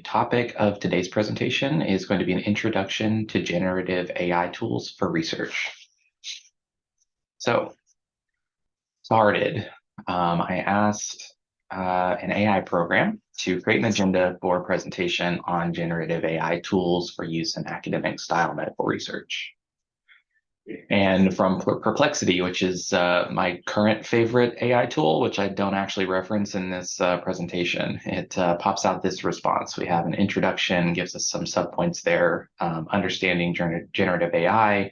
topic of today's presentation is going to be an introduction to generative AI tools for research. So, I asked an AI program to create an agenda for a presentation on generative AI tools for use in academic style medical research. And from Perplexity, which is my current favorite AI tool, which I don't actually reference in this presentation, it pops out this response. We have an introduction, gives us some subpoints there, understanding generative AI,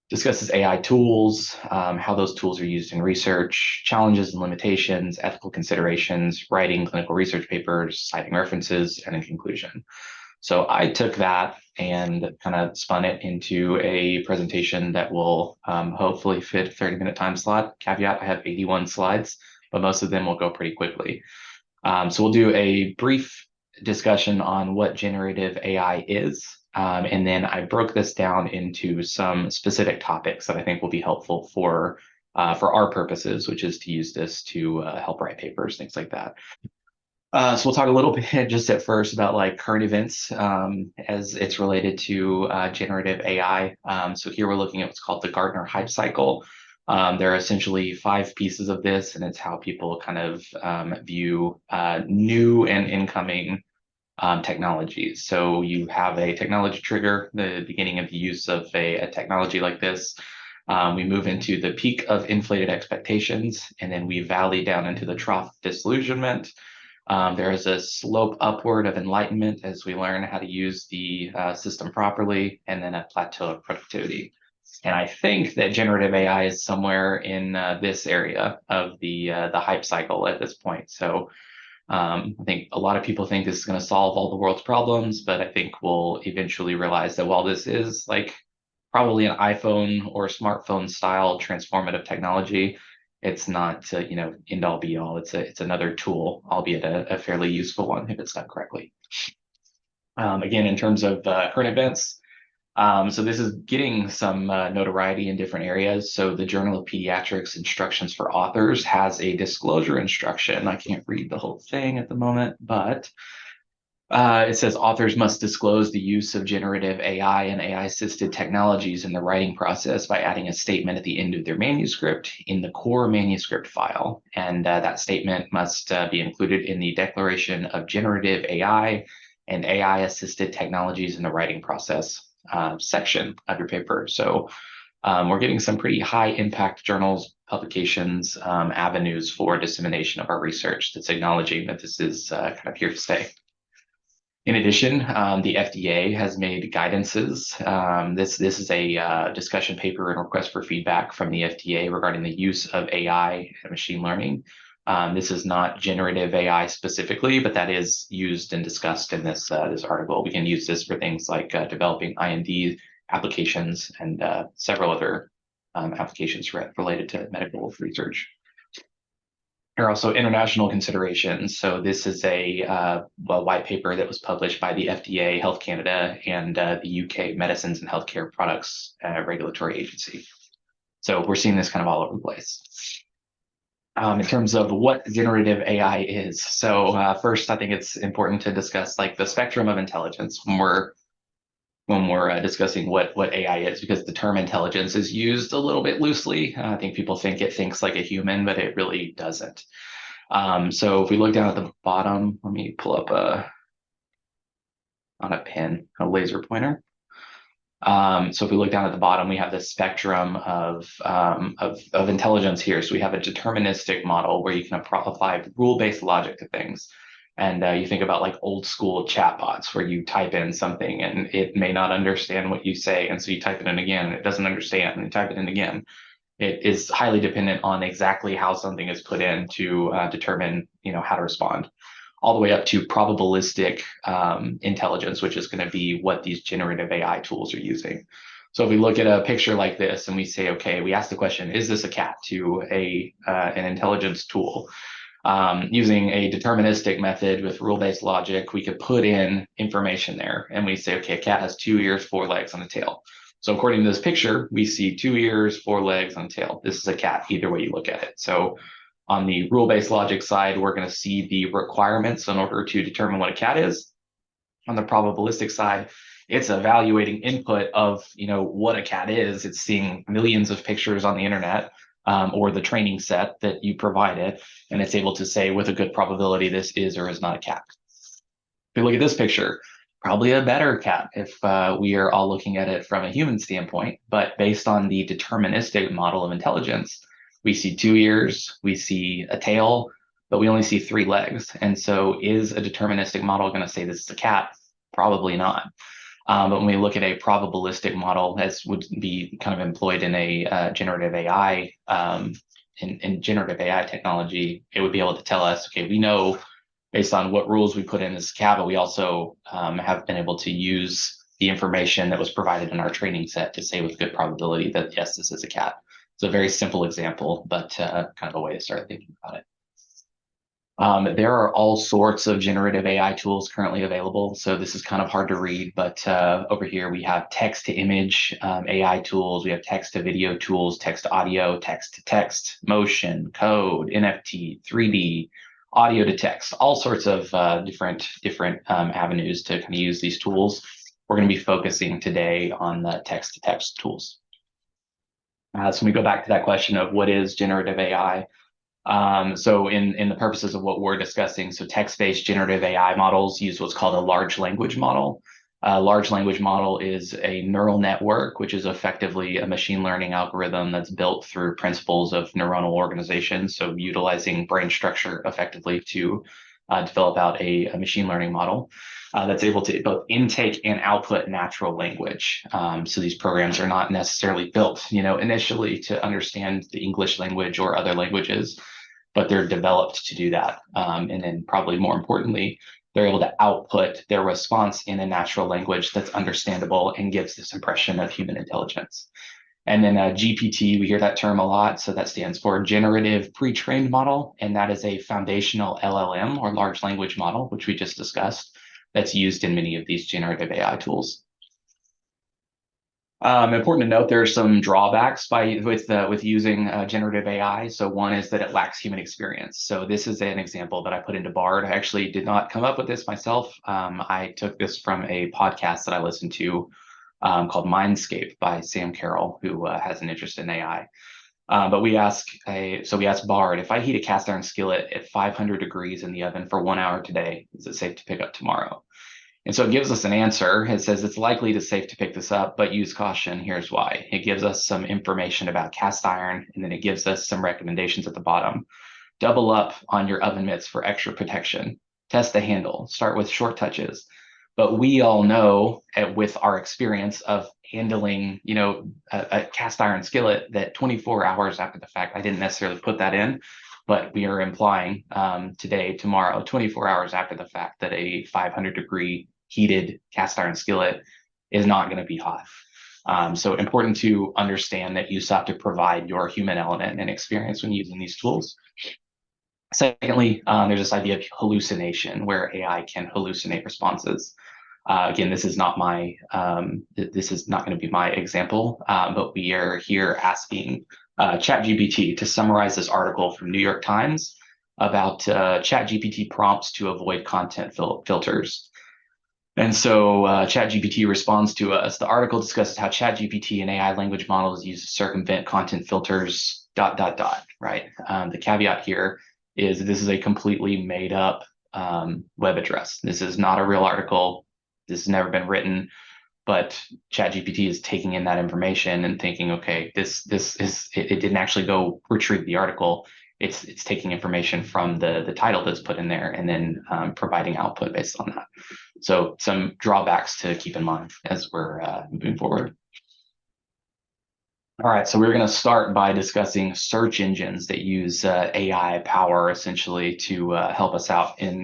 discusses AI tools, how those tools are used in research, challenges and limitations, ethical considerations, writing clinical research papers, citing references, and a conclusion. So I took that and kind of spun it into a presentation that will hopefully fit a 30-minute time slot. Caveat, I have 81 slides, but most of them will go pretty quickly. So we'll do a brief discussion on what generative AI is, and then I broke this down into some specific topics that I think will be helpful for our purposes, which is to use this to help write papers, things like that. So we'll talk a little bit just at first about like current events as it's related to generative AI. So here we're looking at what's called the Gartner Hype Cycle. There are essentially 5 pieces of this, and it's how people kind of view new and incoming technologies. So you have a technology trigger, the beginning of the use of a technology like this. We move into the peak of inflated expectations, and then we valley down into the trough of disillusionment. There is a slope upward of enlightenment as we learn how to use the system properly, and then a plateau of productivity. And I think that generative AI is somewhere in this area of the hype cycle at this point. So I think a lot of people think this is going to solve all the world's problems, but I think we'll eventually realize that while this is like probably an iPhone or smartphone style transformative technology, it's not end all be all. It's another tool, albeit a fairly useful one if it's done correctly. Again, in terms of current events, so this is getting some notoriety in different areas. So the Journal of Pediatrics Instructions for Authors has a disclosure instruction. I can't read the whole thing at the moment, but it says authors must disclose the use of generative AI and AI-assisted technologies in the writing process by adding a statement at the end of their manuscript in the core manuscript file. And that statement must be included in the Declaration of Generative AI and AI-assisted technologies in the writing process section of your paper. So we're getting some pretty high impact journals, publications, avenues for dissemination of our research that's acknowledging that this is kind of here to stay. In addition, the FDA has made guidances. This is a discussion paper and request for feedback from the FDA regarding the use of AI and machine learning. This is not generative AI specifically, but that is used and discussed in this article. We can use this for things like developing IND applications and several other applications related to medical research. There are also international considerations. So this is a white paper that was published by the FDA, Health Canada, and the UK Medicines and Healthcare Products Regulatory Agency. So we're seeing this kind of all over the place. In terms of what generative AI is. So first, I think it's important to discuss like the spectrum of intelligence when we're discussing what AI is, because the term intelligence is used a little bit loosely. I think people think it thinks like a human, but it really doesn't. So if we look down at the bottom, let me pull up on a pen, a laser pointer. So if we look down at the bottom, we have this spectrum of intelligence here. So we have a deterministic model where you can apply rule-based logic to things. And you think about like old school chatbots where you type in something and it may not understand what you say. And so you type it in again and it doesn't understand, and you type it in again. It is highly dependent on exactly how something is put in to determine, how to respond, all the way up to probabilistic intelligence, which is going to be what these generative AI tools are using. So if we look at a picture like this and we say, okay, we ask the question, is this a cat, to an intelligence tool? Using a deterministic method with rule-based logic, we could put in information there and we say, okay, a cat has 2 ears, 4 legs, and a tail. So according to this picture, we see 2 ears, 4 legs, and a tail. This is a cat, either way you look at it. So on the rule-based logic side, we're going to see the requirements in order to determine what a cat is. On the probabilistic side, it's evaluating input of, what a cat is. It's seeing millions of pictures on the internet, or the training set that you provided, and it's able to say with a good probability this is or is not a cat. If you look at this picture, probably a better cat if we are all looking at it from a human standpoint, but based on the deterministic model of intelligence, we see 2 ears, we see a tail, but we only see 3 legs. And so is a deterministic model going to say this is a cat? Probably not. But when we look at a probabilistic model, as would be kind of employed in a generative AI, in generative AI technology, it would be able to tell us, okay, we know based on what rules we put in as cat, but we also have been able to use the information that was provided in our training set to say with good probability that yes, this is a cat. It's a very simple example, but kind of a way to start thinking about it. There are all sorts of generative AI tools currently available. So this is kind of hard to read, but over here we have text to image AI tools. We have text to video tools, text to audio, text to text, motion, code, NFT, 3D, audio to text, all sorts of different avenues to kind of use these tools. We're going to be focusing today on the text to text tools. So we go back to that question of what is generative AI? So in the purposes of what we're discussing, so text-based generative AI models use what's called a large language model. A large language model is a neural network, which is effectively a machine learning algorithm that's built through principles of neuronal organization. So utilizing brain structure effectively to develop out a machine learning model that's able to both intake and output natural language. So these programs are not necessarily built, initially to understand the English language or other languages, but they're developed to do that. And then probably more importantly, they're able to output their response in a natural language that's understandable and gives this impression of human intelligence. And then GPT, we hear that term a lot. So that stands for Generative Pre-trained Model. And that is a foundational LLM or large language model, which we just discussed, that's used in many of these generative AI tools. Important to note, there are some drawbacks with using generative AI. So one is that it lacks human experience. So this is an example that I put into Bard. I actually did not come up with this myself. I took this from a podcast that I listened to called Mindscape by Sam Carroll, who has an interest in AI. But we asked Bard, if I heat a cast iron skillet at 500 degrees in the oven for 1 hour today, is it safe to pick up tomorrow? And so it gives us an answer. It says it's likely to safe to pick this up, but use caution. Here's why. It gives us some information about cast iron, and then it gives us some recommendations at the bottom. Double up on your oven mitts for extra protection. Test the handle. Start with short touches. But we all know, with our experience of handling, a cast iron skillet, that 24 hours after the fact, I didn't necessarily put that in, but we are implying today, tomorrow, 24 hours after the fact, that a 500-degree heated cast iron skillet is not going to be hot. So important to understand that you still have to provide your human element and experience when using these tools. Secondly, there's this idea of hallucination, where AI can hallucinate responses. Again, this is not going to be my example, but we are here asking ChatGPT to summarize this article from New York Times about ChatGPT prompts to avoid content filters. And so ChatGPT responds to us. The article discusses how ChatGPT and AI language models use to circumvent content filters, ... right? The caveat here is this is a completely made up web address. This is not a real article. This has never been written, but ChatGPT is taking in that information and thinking, okay, it didn't actually go retrieve the article. It's taking information from the title that's put in there and then providing output based on that. So some drawbacks to keep in mind as we're moving forward. All right, so we're going to start by discussing search engines that use AI power essentially to help us out in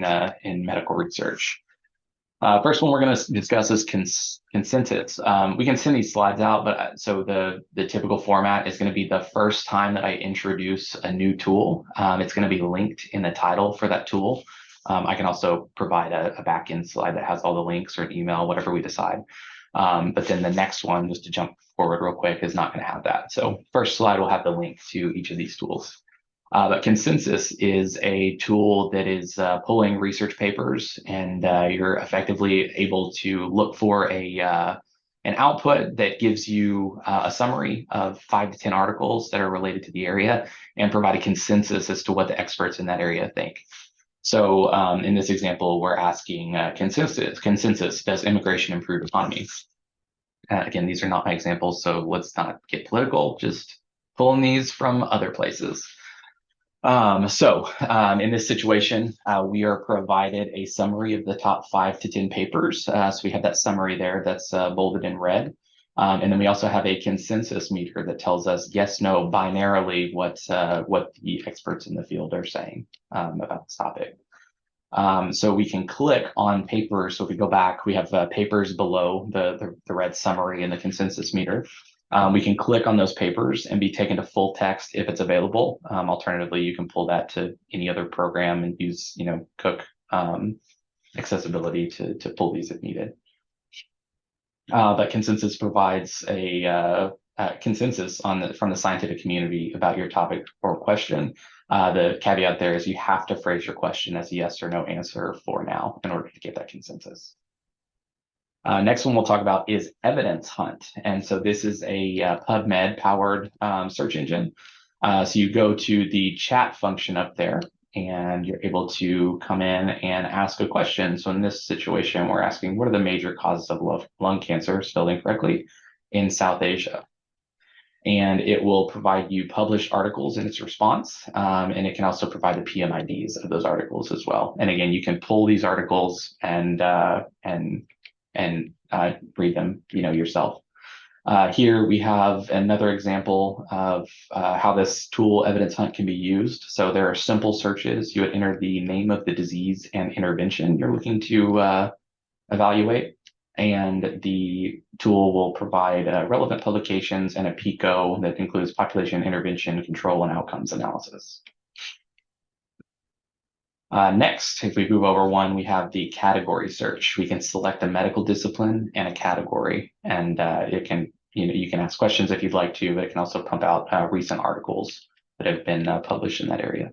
medical research. First one we're going to discuss is Consensus. We can send these slides out, but so the typical format is going to be the first time that I introduce a new tool. It's going to be linked in the title for that tool. I can also provide a back-end slide that has all the links or an email, whatever we decide. But then the next one, just to jump forward real quick, is not going to have that. So first slide will have the link to each of these tools. But Consensus is a tool that is pulling research papers, and you're effectively able to look for an output that gives you a summary of 5 to 10 articles that are related to the area and provide a consensus as to what the experts in that area think. So in this example, we're asking consensus, does immigration improve economy? Again, these are not my examples, so let's not get political, just pulling these from other places. In this situation, we are provided a summary of the top 5 to 10 papers. So we have that summary there that's bolded in red. And then we also have a consensus meter that tells us yes, no, binarily what the experts in the field are saying about this topic. So we can click on papers. So if we go back, we have papers below the red summary and the consensus meter. We can click on those papers and be taken to full text if it's available. Alternatively, you can pull that to any other program and use, Cook accessibility to pull these if needed. But Consensus provides a consensus from the scientific community about your topic or question. The caveat there is you have to phrase your question as a yes or no answer for now in order to get that consensus. Next one we'll talk about is Evidence Hunt. And so this is a PubMed powered search engine. So you go to the chat function up there and you're able to come in and ask a question. So in this situation, we're asking, what are the major causes of lung cancer, spelled incorrectly, in South Asia? And it will provide you published articles in its response. And it can also provide the PMIDs of those articles as well. And again, you can pull these articles and read them, yourself. Here we have another example of how this tool Evidence Hunt can be used. So there are simple searches. You would enter the name of the disease and intervention you're looking to evaluate. And the tool will provide relevant publications and a PICO that includes population intervention, control, and outcomes analysis. Next, if we move over one, we have the category search. We can select a medical discipline and a category, and it can, you can ask questions if you'd like to, but it can also pump out recent articles that have been published in that area.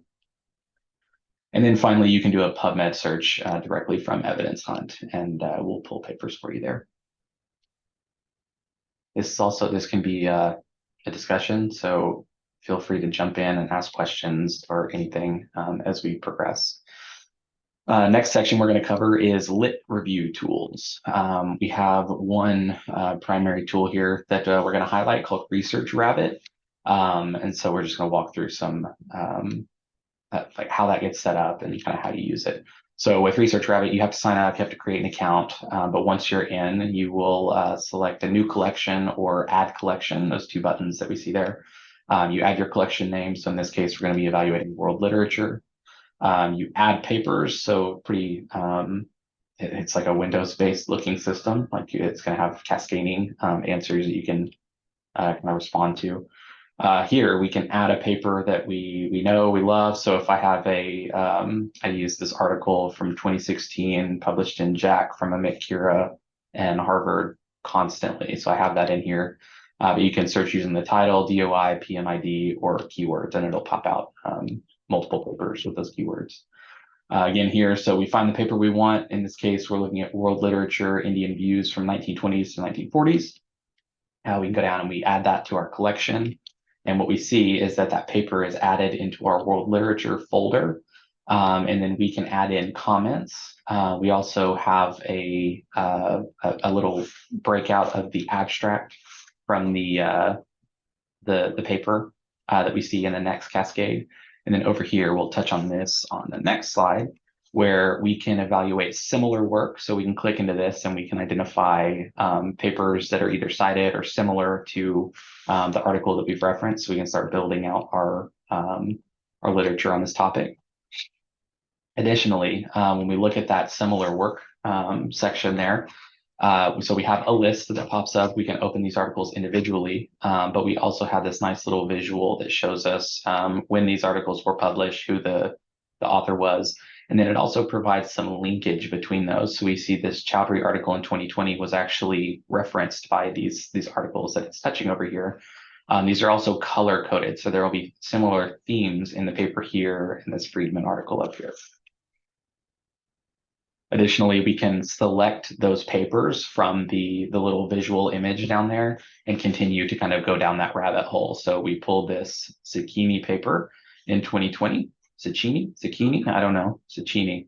And then finally, you can do a PubMed search directly from Evidence Hunt, and we'll pull papers for you there. This can be a discussion, so feel free to jump in and ask questions or anything as we progress. Next section we're going to cover is lit review tools. We have one primary tool here that we're going to highlight called Research Rabbit. And so we're just going to walk through some like how that gets set up and kind of how to use it. So with Research Rabbit, you have to sign up, you have to create an account, but once you're in, you will select a new collection or add collection, those two buttons that we see there. You add your collection name. So in this case, we're going to be evaluating world literature. You add papers, so pretty, it's like a Windows-based looking system. Like it's going to have cascading answers that you can kind of respond to. Here we can add a paper that we know we love. So if I have I use this article from 2016 published in JACC from Amit Kira and Harvard constantly. So I have that in here. But you can search using the title, DOI, PMID, or keywords, and it'll pop out multiple papers with those keywords. Again here, so we find the paper we want. In this case, we're looking at world literature, Indian views from 1920s to 1940s. We can go down and we add that to our collection. And what we see is that paper is added into our world literature folder. And then we can add in comments. We also have a little breakout of the abstract from the paper that we see in the next cascade. And then over here, we'll touch on this on the next slide, where we can evaluate similar work. So we can click into this and we can identify papers that are either cited or similar to the article that we've referenced. So we can start building out our literature on this topic. Additionally, when we look at that similar work section there, so we have a list that pops up. We can open these articles individually, but we also have this nice little visual that shows us when these articles were published, who the author was. And then it also provides some linkage between those. So we see this Chowdhury article in 2020 was actually referenced by these articles that it's touching over here. These are also color coded, so there will be similar themes in the paper here in this Friedman article up here. Additionally, we can select those papers from the little visual image down there and continue to kind of go down that rabbit hole. So we pulled this Cecchini paper in 2020. Cecchini, I don't know, Cecchini.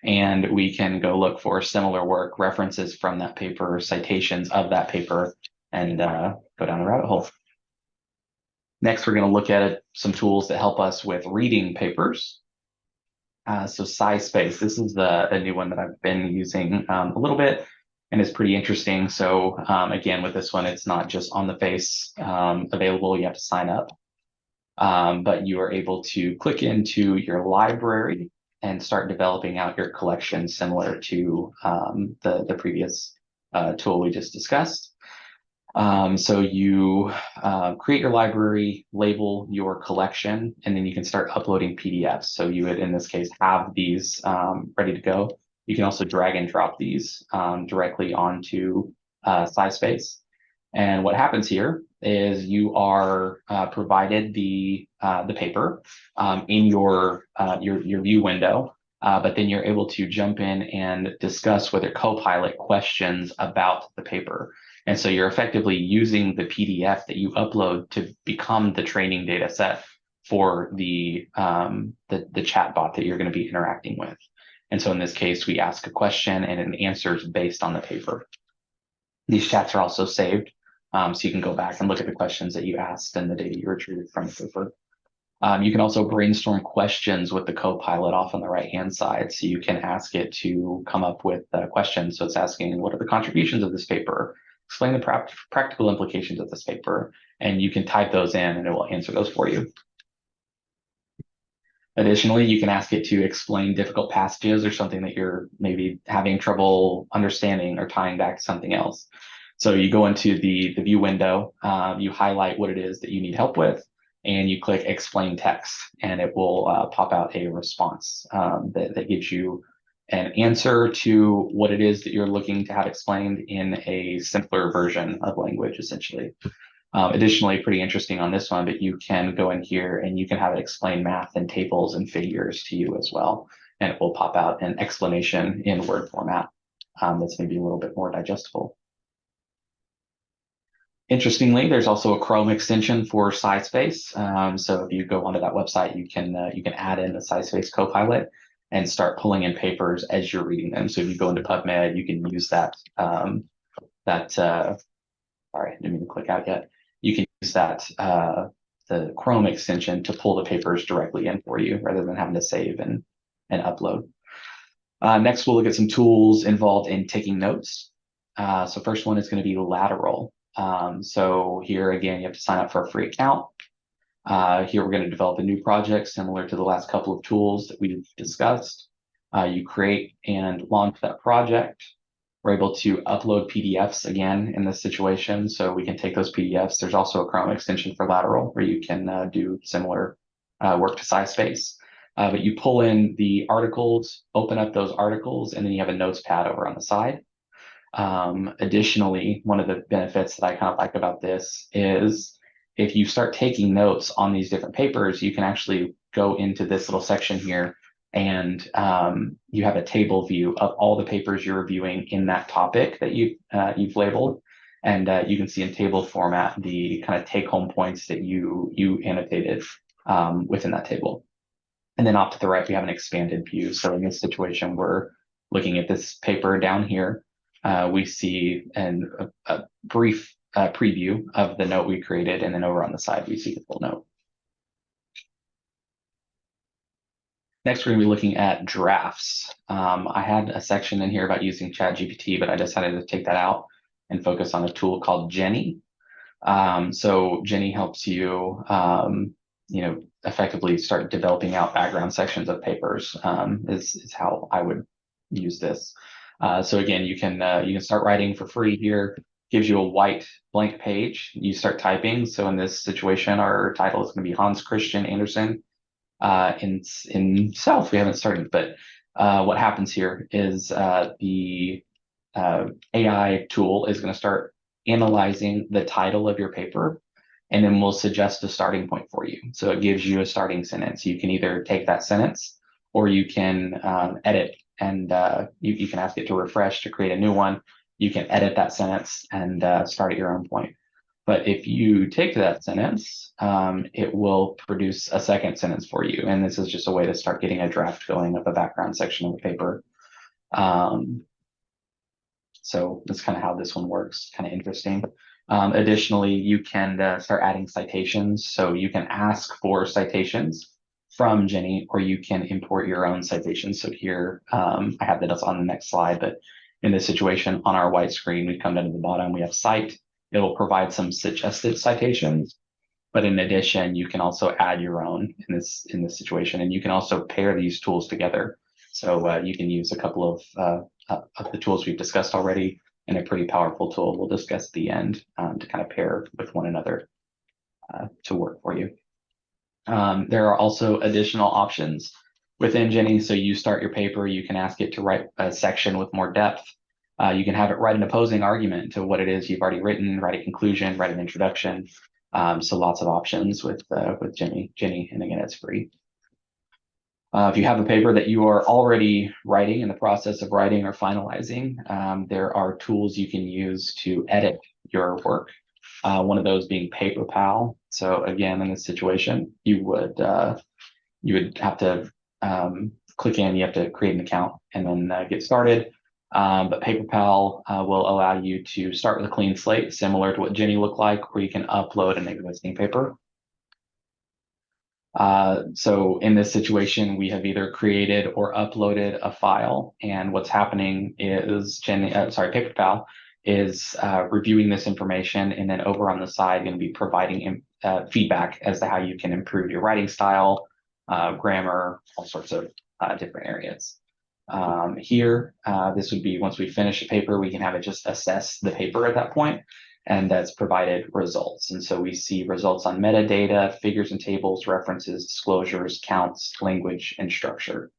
And we can go look for similar work, references from that paper, citations of that paper, and go down the rabbit hole. Next, we're going to look at some tools that help us with reading papers. So SciSpace, this is a new one that I've been using a little bit and is pretty interesting. So again, with this one, it's not just on the face available, you have to sign up. But you are able to click into your library and start developing out your collection similar to the previous tool we just discussed. So you create your library, label your collection, and then you can start uploading PDFs. So you would, in this case, have these ready to go. You can also drag and drop these directly onto SciSpace. And what happens here is you are provided the paper in your view window, but then you're able to jump in and discuss with your Copilot questions about the paper. And so you're effectively using the PDF that you upload to become the training data set for the chatbot that you're going to be interacting with. And so in this case, we ask a question and it answers based on the paper. These chats are also saved, so you can go back and look at the questions that you asked and the data you retrieved from the paper. You can also brainstorm questions with the Copilot off on the right-hand side. So you can ask it to come up with questions. So it's asking, what are the contributions of this paper? Explain the practical implications of this paper. And you can type those in and it will answer those for you. Additionally, you can ask it to explain difficult passages or something that you're maybe having trouble understanding or tying back to something else. So you go into the view window, you highlight what it is that you need help with, and you click explain text, and it will pop out a response that gives you an answer to what it is that you're looking to have explained in a simpler version of language, essentially. Additionally, pretty interesting on this one, but you can go in here and you can have it explain math and tables and figures to you as well. And it will pop out an explanation in Word format that's maybe a little bit more digestible. Interestingly, there's also a Chrome extension for SciSpace. So if you go onto that website, you can add in the SciSpace Copilot and start pulling in papers as you're reading them. So if you go into PubMed, you can use that. Sorry, I didn't mean to click out yet. You can use that the Chrome extension to pull the papers directly in for you rather than having to save and upload. Next, we'll look at some tools involved in taking notes. So first one is going to be Lateral. So here again, you have to sign up for a free account. Here we're going to develop a new project similar to the last couple of tools that we've discussed. You create and launch that project. We're able to upload PDFs again in this situation, so we can take those PDFs. There's also a Chrome extension for Lateral where you can do similar work to SciSpace. But you pull in the articles, open up those articles, and then you have a notes pad over on the side. Additionally, one of the benefits that I kind of like about this is if you start taking notes on these different papers, you can actually go into this little section here and you have a table view of all the papers you're reviewing in that topic that you've labeled. And you can see in table format the kind of take-home points that you annotated within that table. And then off to the right, we have an expanded view. So in this situation, we're looking at this paper down here. We see a brief preview of the note we created, and then over on the side, we see the full note. Next, we're going to be looking at drafts. I had a section in here about using ChatGPT, but I decided to take that out and focus on a tool called Jenny. So Jenny helps you, effectively start developing out background sections of papers. Is how I would use this. So again, you can start writing for free here. Gives you a white blank page. You start typing. So in this situation, our title is going to be Hans Christian Andersen. In Self, we haven't started, but what happens here is the AI tool is going to start analyzing the title of your paper, and then we'll suggest a starting point for you. So it gives you a starting sentence. You can either take that sentence or you can edit, and you can ask it to refresh to create a new one. You can edit that sentence and start at your own point. But if you take that sentence, it will produce a second sentence for you. And this is just a way to start getting a draft going of the background section of the paper. So that's kind of how this one works, kind of interesting. Additionally, you can start adding citations. So you can ask for citations from Jenny, or you can import your own citations. So here, I have that on the next slide, but in this situation on our white screen, we come down to the bottom, we have cite. It'll provide some suggested citations, but in addition, you can also add your own in this situation, and you can also pair these tools together. So you can use a couple of the tools we've discussed already, and a pretty powerful tool we'll discuss at the end to kind of pair with one another to work for you. There are also additional options within Jenny. So you start your paper, you can ask it to write a section with more depth. You can have it write an opposing argument to what it is you've already written, write a conclusion, write an introduction. So lots of options with Jenny, and again, it's free. If you have a paper that you are already writing, in the process of writing or finalizing, there are tools you can use to edit your work. One of those being PaperPal. So again, in this situation, you would have to click in, you have to create an account and then get started. But PaperPal will allow you to start with a clean slate, similar to what Jenny looked like, where you can upload an existing paper. So in this situation, we have either created or uploaded a file, and what's happening is PaperPal is reviewing this information, and then over on the side, going to be providing feedback as to how you can improve your writing style, grammar, all sorts of different areas. Here, this would be once we finish a paper, we can have it just assess the paper at that point, and that's provided results. And so we see results on metadata, figures and tables, references, disclosures, counts, language, and structure.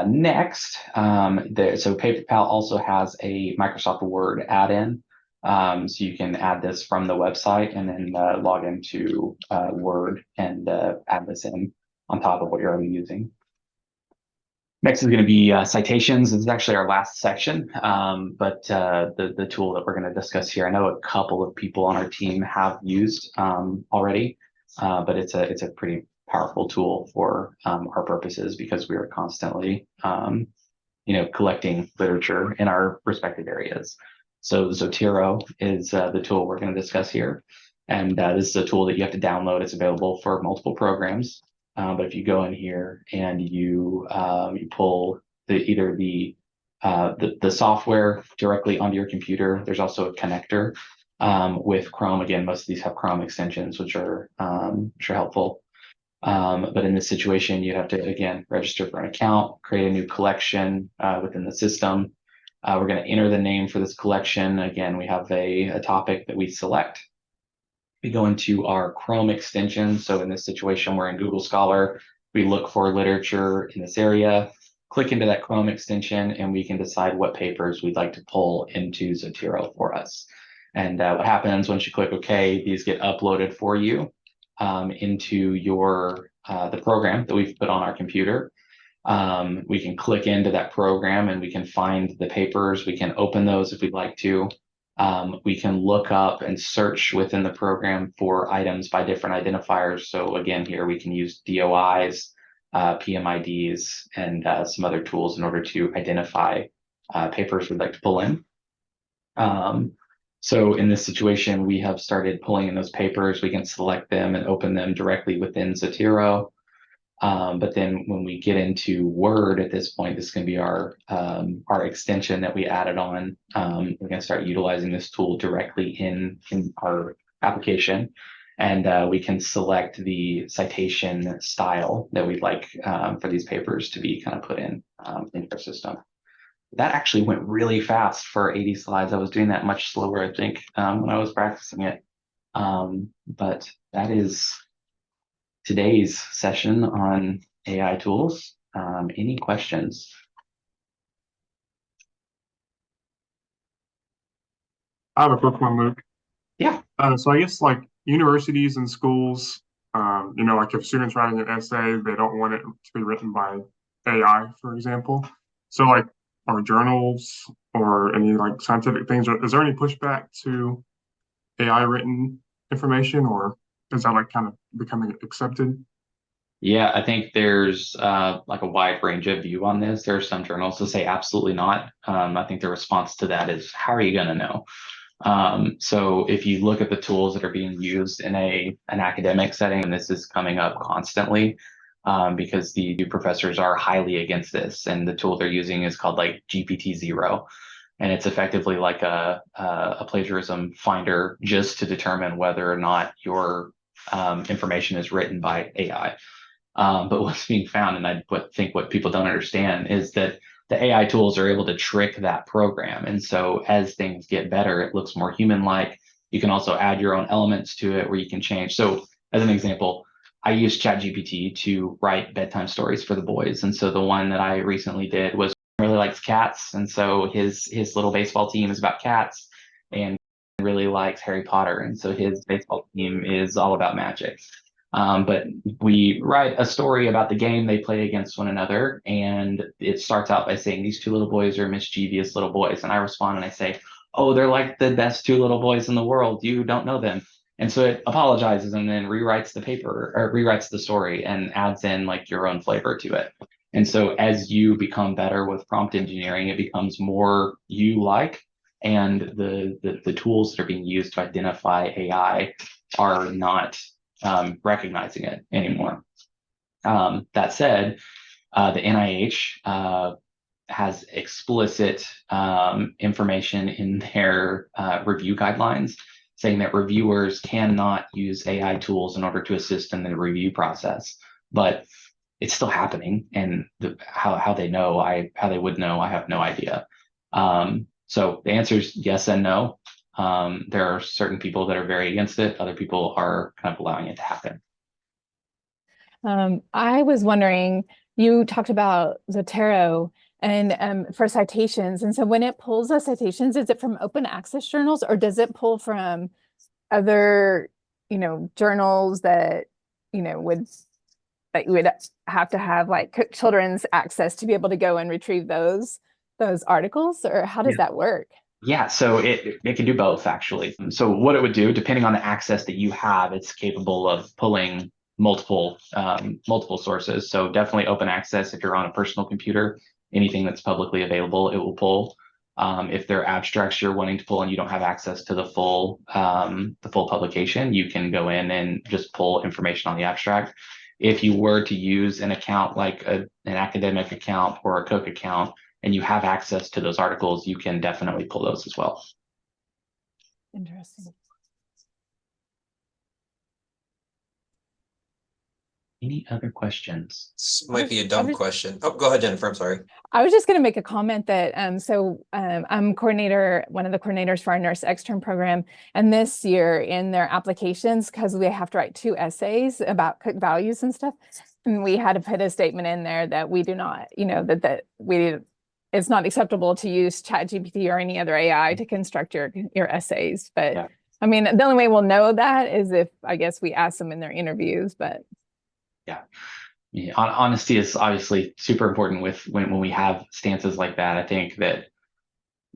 Next, so PaperPal also has a Microsoft Word add-in. So you can add this from the website and then log into Word and add this in on top of what you're already using. Next is going to be citations. This is actually our last section, but the tool that we're going to discuss here, I know a couple of people on our team have used already, but it's a pretty powerful tool for our purposes because we are constantly, collecting literature in our respective areas. So Zotero is the tool we're going to discuss here, and this is a tool that you have to download. It's available for multiple programs. But if you go in here and you pull either the software directly onto your computer, there's also a connector with Chrome. Again, most of these have Chrome extensions, which are helpful. But in this situation, you have to, again, register for an account, create a new collection within the system. We're going to enter the name for this collection. Again, we have a topic that we select. We go into our Chrome extension. So in this situation, we're in Google Scholar. We look for literature in this area, click into that Chrome extension, and we can decide what papers we'd like to pull into Zotero for us. And what happens once you click OK, these get uploaded for you into your the program that we've put on our computer. We can click into that program and we can find the papers. We can open those if we'd like to. We can look up and search within the program for items by different identifiers. So again, here we can use DOIs, PMIDs, and some other tools in order to identify papers we'd like to pull in. So in this situation, we have started pulling in those papers. We can select them and open them directly within Zotero. But then when we get into Word at this point, this is going to be our extension that we added on. We're going to start utilizing this tool directly in our application. And we can select the citation style that we'd like for these papers to be kind of put in into our system. That actually went really fast for 80 slides. I was doing that much slower, I think, when I was practicing it. But that is today's session on AI tools. Any questions? I have a quick one, Luke. Yeah. So I guess like universities and schools, like if students writing an essay, they don't want it to be written by AI, for example. So like, are journals or any like scientific things, is there any pushback to AI written information, or is that like kind of becoming accepted? Yeah, I think there's like a wide range of view on this. There are some journals that say absolutely not. I think the response to that is, how are you going to know? So if you look at the tools that are being used in an academic setting, and this is coming up constantly, because the professors are highly against this, and the tool they're using is called like GPT-0, and it's effectively like a plagiarism finder just to determine whether or not your information is written by AI. But what's being found, and think what people don't understand, is that the AI tools are able to trick that program. And so as things get better, it looks more human-like. You can also add your own elements to it where you can change. So as an example, I use ChatGPT to write bedtime stories for the boys. And so the one that I recently did was really likes cats. And so his little baseball team is about cats and really likes Harry Potter. And so his baseball team is all about magic. But we write a story about the game they play against one another, and it starts out by saying these two little boys are mischievous little boys, and I respond and I say, "Oh, they're like the best two little boys in the world. You don't know them." And so it apologizes and then rewrites the paper or rewrites the story and adds in like your own flavor to it. And so as you become better with prompt engineering, it becomes more you like, and the tools that are being used to identify AI are not recognizing it anymore. That said, the NIH has explicit information in their review guidelines saying that reviewers cannot use AI tools in order to assist in the review process. But it's still happening, and how they know, how they would know, I have no idea. So the answer is yes and no. There are certain people that are very against it. Other people are kind of allowing it to happen. I was wondering, you talked about Zotero and for citations. And so when it pulls the citations, is it from open access journals or does it pull from other, journals that, would that you would have to have like children's access to be able to go and retrieve those articles, or how does Yeah. that work? Yeah, so it can do both actually. So what it would do, depending on the access that you have, it's capable of pulling multiple sources. So definitely open access if you're on a personal computer, anything that's publicly available, it will pull. If there are abstracts you're wanting to pull and you don't have access to the full publication, you can go in and just pull information on the abstract. If you were to use an account like an academic account or a Coke account, and you have access to those articles, you can definitely pull those as well. Interesting. Any other questions? This might be a I dumb was question. Oh, go ahead, Jennifer. I'm sorry. I was just going to make a comment that I'm coordinator, one of the coordinators for our nurse extern program, and this year in their applications, because we have to write 2 essays about cook values and stuff, and we had to put a statement in there that we do not, it's not acceptable to use ChatGPT or any other AI to construct your essays. But Yeah. I mean, the only way we'll know that is if I guess we ask them in their interviews. But Yeah. Yeah, honesty is obviously super important with when we have stances like that. I think that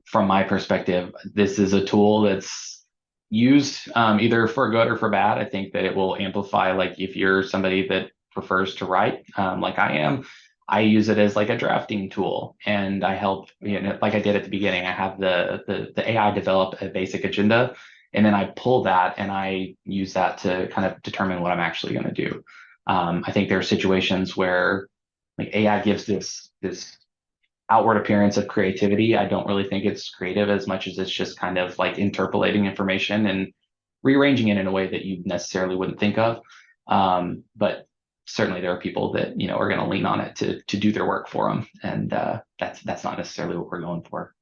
from my perspective, this is a tool that's used either for good or for bad. I think that it will amplify, like if you're somebody that prefers to write, like I am, I use it as like a drafting tool, and I help, like I did at the beginning. I have the AI develop a basic agenda, and then I pull that and I use that to kind of determine what I'm actually going to do. I think there are situations where like AI gives this outward appearance of creativity. I don't really think it's creative as much as it's just kind of like interpolating information and rearranging it in a way that you necessarily wouldn't think of. But certainly there are people that are going to lean on it to do their work for them, and that's not necessarily what we're going for.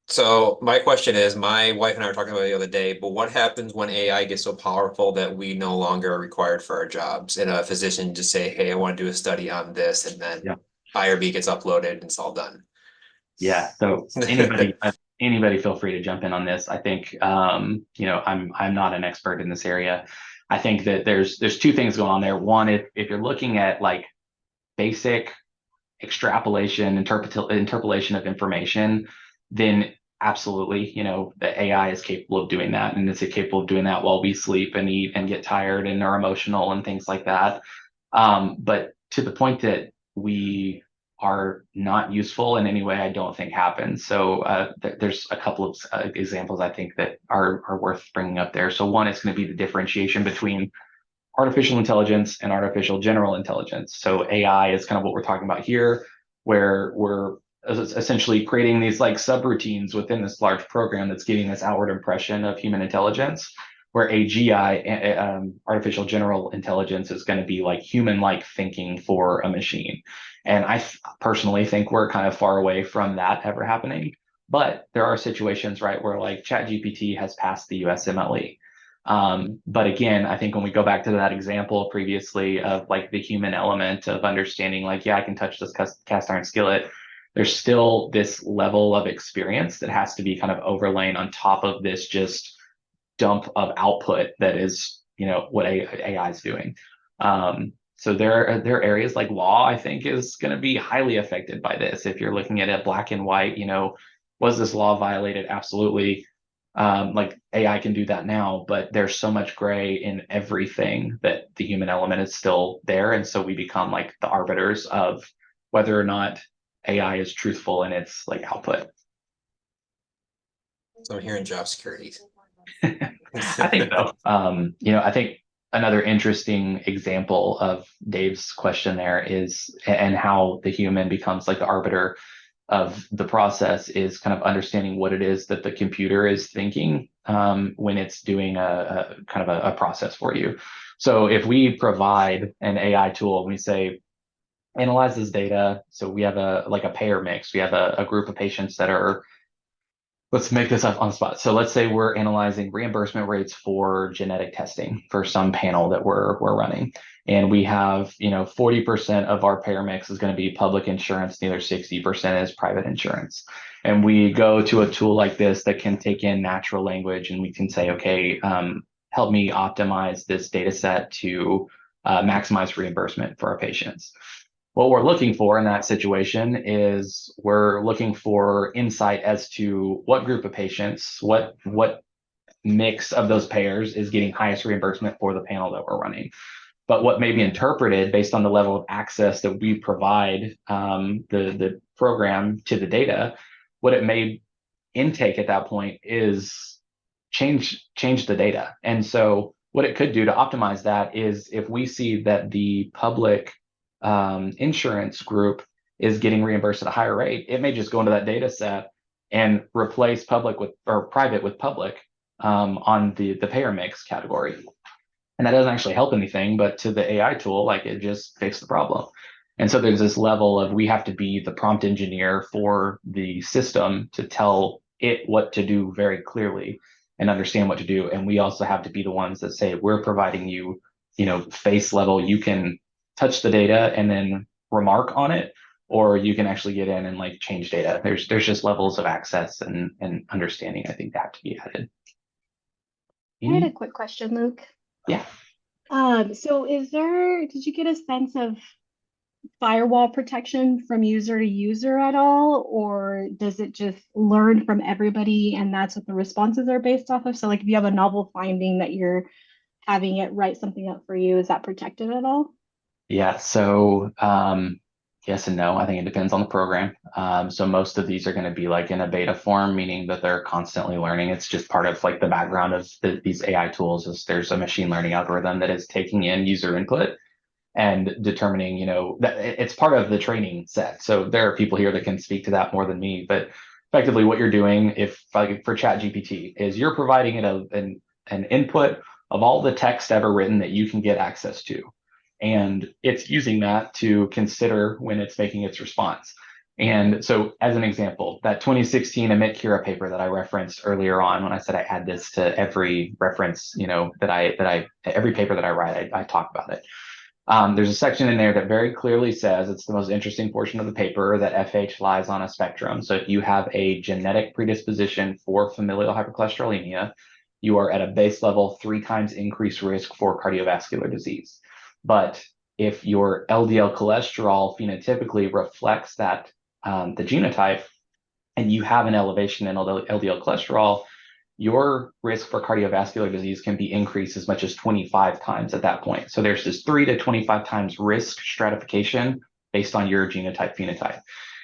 So my question is, my wife and I were talking about it the other day, but what happens when AI gets so powerful that we no longer are required for our jobs? And a physician just say, hey, I want to do a study on this, and then Yeah. IRB gets uploaded and it's all done. Yeah, so anybody feel free to jump in on this. I think you know, I'm not an expert in this area. I think that there's two things going on there. One, if you're looking at like basic extrapolation, interpolation of information, then absolutely, you know, the AI is capable of doing that, and it's capable of doing that while we sleep and eat and get tired and are emotional and things like that. But to the point that we are not useful in any way, I don't think happens. So there's a couple of examples I think that are worth bringing up there. So one is going to be the differentiation between artificial intelligence and artificial general intelligence. So AI is kind of what we're talking about here, where we're essentially creating these like subroutines within this large program that's giving this outward impression of human intelligence, where AGI, artificial general intelligence, is going to be like human-like thinking for a machine. And I personally think we're kind of far away from that ever happening. But there are situations, right, where like ChatGPT has passed the USMLE. But again, I think when we go back to that example previously of like the human element of understanding, like, yeah, I can touch this cast iron skillet, there's still this level of experience that has to be kind of overlain on top of this just dump of output that is, you know, what AI is doing. So there are areas like law, I think, is going to be highly affected by this. If you're looking at it black and white, you know, was this law violated? Absolutely. Like AI can do that now, but there's so much gray in everything that the human element is still there. And so we become like the arbiters of whether or not AI is truthful in its like output. So I'm hearing job security. I think so. You know, I think another interesting example of Dave's question there is, and how the human becomes like the arbiter of the process, is kind of understanding what it is that the computer is thinking when it's doing a kind of a process for you. So if we provide an AI tool, we say, analyze this data. So we have like a payer mix. We have a group of patients that are, let's make this up on the spot. So let's say we're analyzing reimbursement rates for genetic testing for some panel that we're running. And we have, you know, 40% of our payer mix is going to be public insurance, the other 60% is private insurance. And we go to a tool like this that can take in natural language, and we can say, okay, help me optimize this data set to maximize reimbursement for our patients. What we're looking for in that situation is we're looking for insight as to what group of patients, what mix of those payers is getting highest reimbursement for the panel that we're running. But what may be interpreted based on the level of access that we provide the program to the data, what it may intake at that point is change the data. And so what it could do to optimize that is, if we see that the public insurance group is getting reimbursed at a higher rate, it may just go into that data set and replace public with, or private with public on the payer mix category. And that doesn't actually help anything, but to the AI tool, like, it just fixed the problem. And so there's this level of, we have to be the prompt engineer for the system to tell it what to do very clearly and understand what to do. And we also have to be the ones that say, we're providing you, you know, face level, you can touch the data and then remark on it, or you can actually get in and like change data. There's just levels of access and understanding, I think, that have to be added. I had a quick question, Luke. Yeah. So did you get a sense of firewall protection from user to user at all, or does it just learn from everybody and that's what the responses are based off of? So like if you have a novel finding that you're having it write something up for you, is that protected at all? Yeah, so yes and no. I think it depends on the program. So most of these are going to be like in a beta form, meaning that they're constantly learning. It's just part of like the background of these AI tools, is there's a machine learning algorithm that is taking in user input and determining, you know, that it's part of the training set. So there are people here that can speak to that more than me, but effectively what you're doing, if like for ChatGPT, is you're providing it an input of all the text ever written that you can get access to. And it's using that to consider when it's making its response. And so as an example, that 2016 Amit Kira paper that I referenced earlier on, when I said I add this to every reference, you know, that I every paper that I write, I talk about it. There's a section in there that very clearly says, it's the most interesting portion of the paper, that FH lies on a spectrum. So if you have a genetic predisposition for familial hypercholesterolemia, you are at a base level 3 times increased risk for cardiovascular disease. But if your LDL cholesterol phenotypically reflects that, the genotype, and you have an elevation in LDL cholesterol, your risk for cardiovascular disease can be increased as much as 25 times at that point. So there's this 3 to 25 times risk stratification based on your genotype phenotype.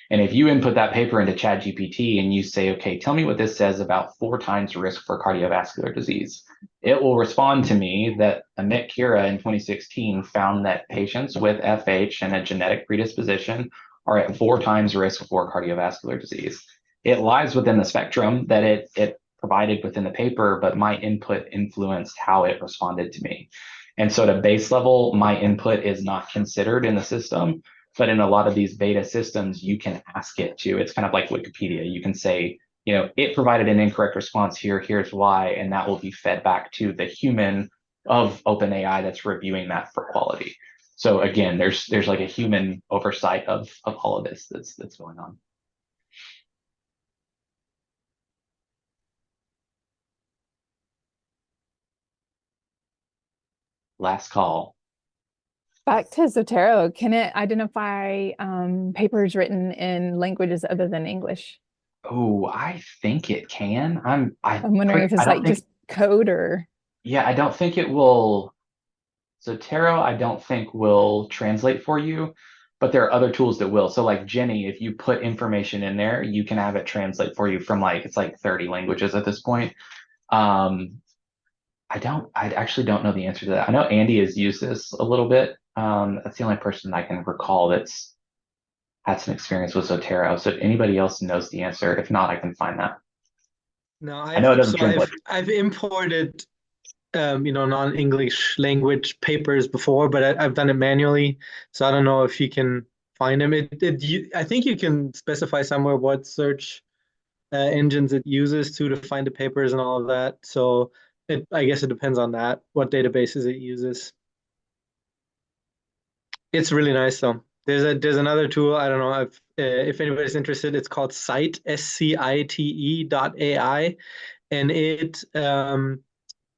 And if you input that paper into ChatGPT and you say, okay, tell me what this says about 4 times risk for cardiovascular disease, it will respond to me that Amit Kira in 2016 found that patients with FH and a genetic predisposition are at 4 times risk for cardiovascular disease. It lies within the spectrum that it provided within the paper, but my input influenced how it responded to me. And so at a base level, my input is not considered in the system. But in a lot of these beta systems, you can ask it to. It's kind of like Wikipedia. You can say, it provided an incorrect response here. Here's why. And that will be fed back to the human of OpenAI that's reviewing that for quality. So again, there's like a human oversight of all of this that's going on. Last call. Back to Zotero, can it identify papers written in languages other than English? Oh, I think it can. I'm wondering if it's like just code or. Yeah, I don't think it will. Zotero, I don't think will translate for you, but there are other tools that will. So like Jenny, if you put information in there, you can have it translate for you from it's like 30 languages at this point. I actually don't know the answer to that. I know Andy has used this a little bit. That's the only person I can recall that's had some experience with Zotero. So if anybody else knows the answer, if not, I can find that. No, I know it doesn't translate. I've imported non-English language papers before, but I've done it manually, so I don't know if you can find them. I think you can specify somewhere what search engines it uses to find the papers and all of that. So I guess it depends on that, what databases it uses. It's really nice though. There's another tool. I don't know if anybody's interested. It's called Scite, SCITE.ai, and it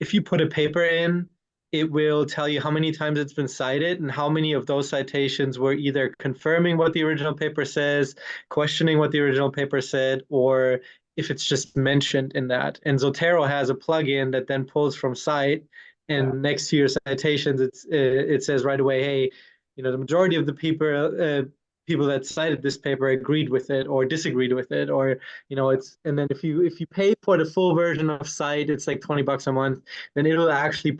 if you put a paper in, it will tell you how many times it's been cited and how many of those citations were either confirming what the original paper says, questioning what the original paper said, or if it's just mentioned in that. And Zotero has a plugin that then pulls from Scite, and next to your citations, it says right away, hey, the majority of the people that cited this paper agreed with it or disagreed with it, or and then if you pay for the full version of Scite, it's like $20 a month, then it'll actually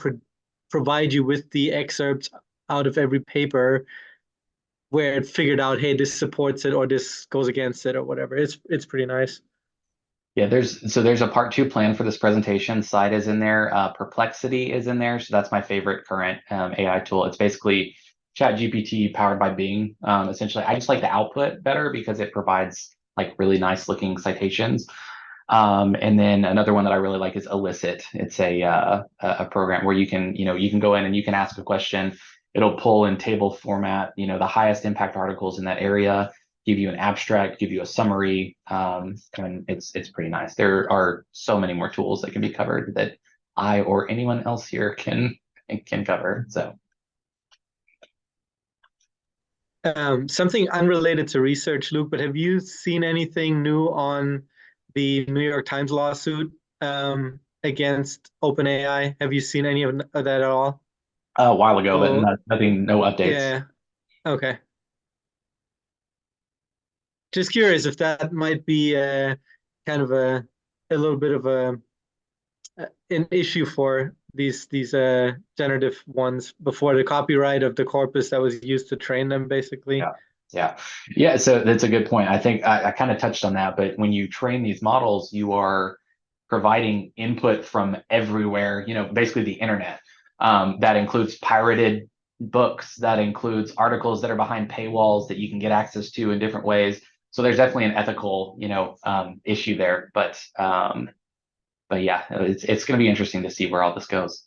provide you with the excerpts out of every paper where it figured out, hey, this supports it or this goes against it or whatever. It's pretty nice. Yeah, there's a part 2 plan for this presentation. Scite is in there. Perplexity is in there. So that's my favorite current AI tool. It's basically ChatGPT powered by Bing. Essentially, I just like the output better because it provides like really nice looking citations. And then another one that I really like is Elicit. It's a program where you can go in and you can ask a question. It'll pull in table format, the highest impact articles in that area, give you an abstract, give you a summary, and it's pretty nice. There are so many more tools that can be covered that I or anyone else here can cover. So. Something unrelated to research, Luke, but have you seen anything new on the New York Times lawsuit against OpenAI? Have you seen any of that at all? A while ago, but nothing, no updates. Yeah. Okay. Just curious if that might be kind of a little bit of an issue for these generative ones before the copyright of the corpus that was used to train them, basically. Yeah. So that's a good point. I think I kind of touched on that, but when you train these models, you are providing input from everywhere, basically the internet. That includes pirated books, that includes articles that are behind paywalls that you can get access to in different ways. So there's definitely an ethical, issue there, but yeah, it's going to be interesting to see where all this goes.